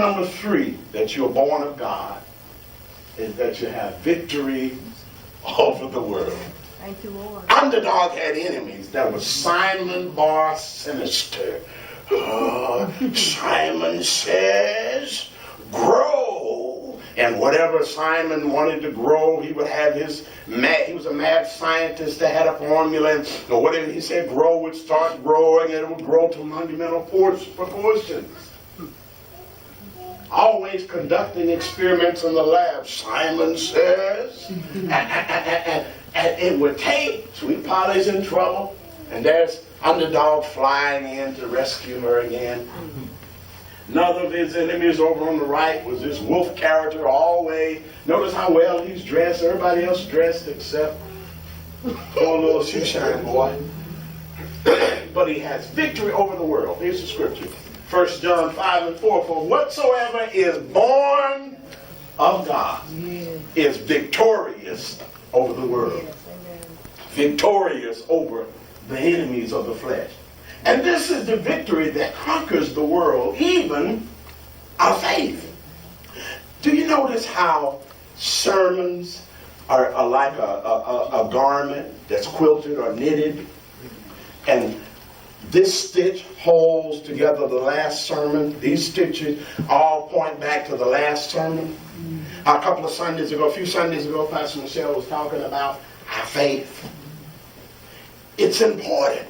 number 3, that you're born of God, is that you have victory over the world. Thank you, Lord. Underdog had enemies. That was Simon Bar Sinister. Simon says, grow. And whatever Simon wanted to grow, he would have his he was a mad scientist that had a formula, and whatever he said grow would start growing, and it would grow to monumental proportions. Always conducting experiments in the lab, Simon says. And it would take Sweet Polly's in trouble, and there's Underdog flying in to rescue her again. Another of his enemies over on the right was this wolf character, always. Notice how well he's dressed. Everybody else dressed except poor little shoeshine boy. But he has victory over the world. Here's the scripture. 1 John 5:4. For whatsoever is born of God is victorious over the world. Victorious over the enemies of the flesh. And this is the victory that conquers the world, even our faith. Do you notice how sermons are like a garment that's quilted or knitted? And this stitch holds together the last sermon. These stitches all point back to the last sermon. A few Sundays ago, Pastor Michelle was talking about our faith. It's important.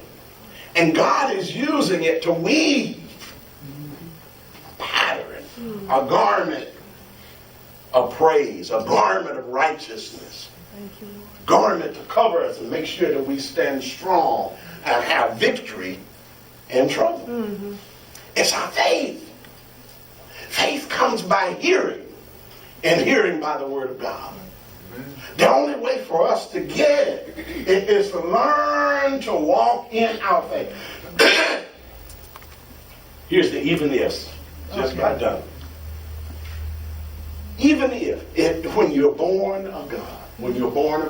And God is using it to weave a pattern, a garment of praise, a garment of righteousness, garment to cover us and make sure that we stand strong and have victory in trouble. It's our faith. Faith comes by hearing, and hearing by the word of God. The only way for us to get it is to learn to walk in our faith. Here's the even if. Just about done. Even if, when you're born of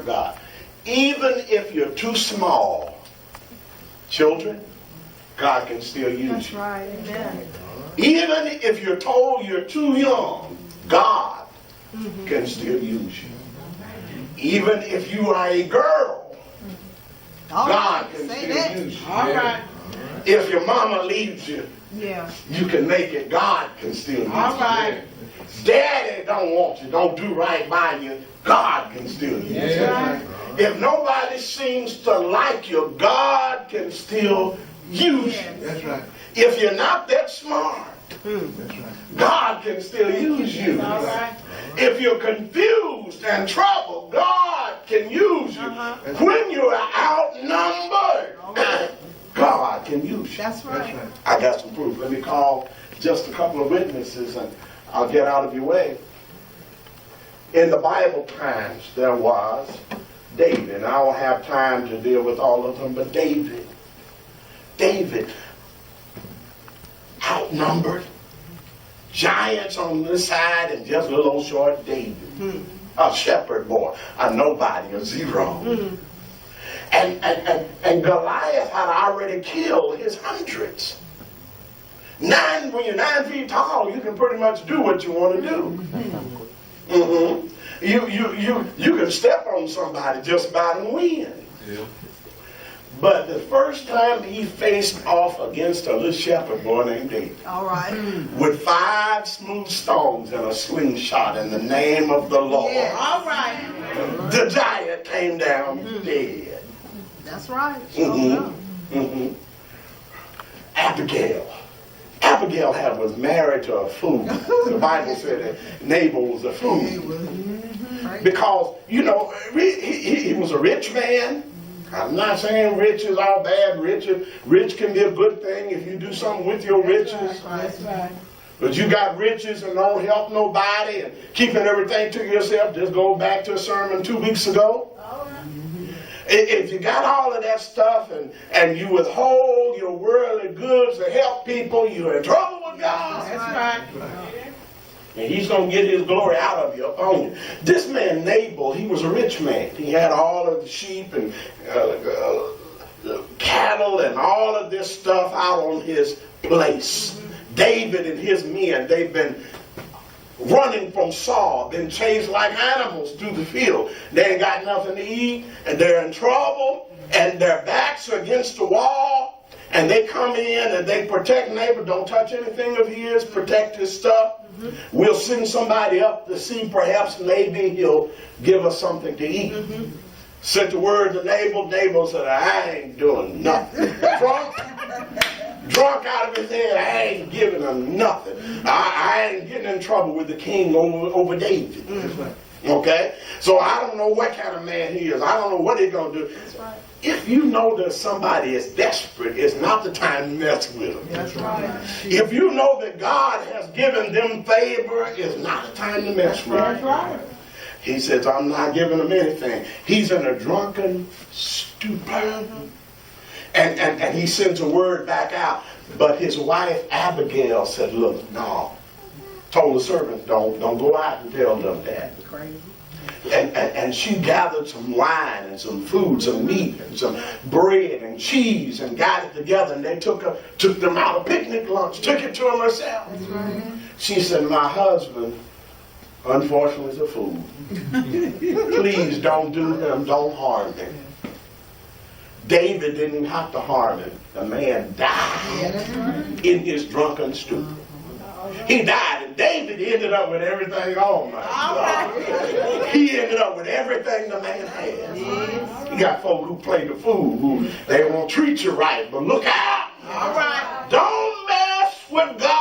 God, even if you're too small, children, God can still use you. That's right. Amen. Even if you're told you're too young, God can still use you. Even if you are a girl, God can still use you. All right. If your mama leaves you, you can make it. God can still use you. All right. Daddy don't want you, don't do right by you. God can still use you. Right. If nobody seems to like you, God can still use you. That's right. If you're not that smart, That's right. God can still use you. All right. If you're confused and troubled, God can use you. When you're outnumbered, God can use you. That's right. That's right. I got some proof. Let me call just a couple of witnesses and I'll get out of your way. In the Bible times, there was David. I don't have time to deal with all of them, but David, outnumbered, giants on this side, and just little old short David. A shepherd boy, a nobody, a zero. And Goliath had already killed his hundreds. When you're 9 feet tall, you can pretty much do what you want to do. You can step on somebody just about and win. Yeah. But the first time he faced off against a little shepherd boy named David, All right. with 5 smooth stones and a slingshot in the name of the Lord, All right. the giant came down dead. That's right. Abigail was married to a fool. The Bible said that Nabal was a fool. Because, he was a rich man. I'm not saying rich is all bad. Rich can be a good thing if you do something with your riches. That's right. But you got riches and don't help nobody and keeping everything to yourself. Just go back to a sermon 2 weeks ago. If you got all of that stuff and you withhold your worldly goods to help people, you're in trouble with God. That's right. And he's going to get his glory out of you, upon you. This man, Nabal, he was a rich man. He had all of the sheep and cattle and all of this stuff out on his place. David and his men, they've been running from Saul, been chased like animals through the field. They ain't got nothing to eat, and they're in trouble, and their backs are against the wall, and they come in and they protect neighbor. Don't touch anything of his, protect his stuff. We'll send somebody up to see, perhaps maybe he'll give us something to eat. Sent the word to Nabal. Nabal said, I ain't doing nothing. Drunk out of his head, I ain't giving him nothing. I ain't getting in trouble with the king over David. Okay? So I don't know what kind of man he is. I don't know what he's going to do. That's right. If you know that somebody is desperate, it's not the time to mess with them. That's right. If you know that God has given them favor, it's not the time to mess with them. That's right. He says, I'm not giving him anything. He's in a drunken stupor. And he sends a word back out. But his wife Abigail said, look, no. Told the servants, don't go out and tell them that. Crazy. And she gathered some wine and some food, some meat and some bread and cheese and got it together, and they took them out a picnic lunch, took it to them herself. That's right. She said, my husband, unfortunately, is a fool. Please don't do him, don't harm him. David didn't have to harm him. The man died in his drunken stupor. He died, and David ended up with everything. Oh my God. He ended up with everything the man had. You got folk who play the fool, who they won't treat you right, but look out. All right. Don't mess with God.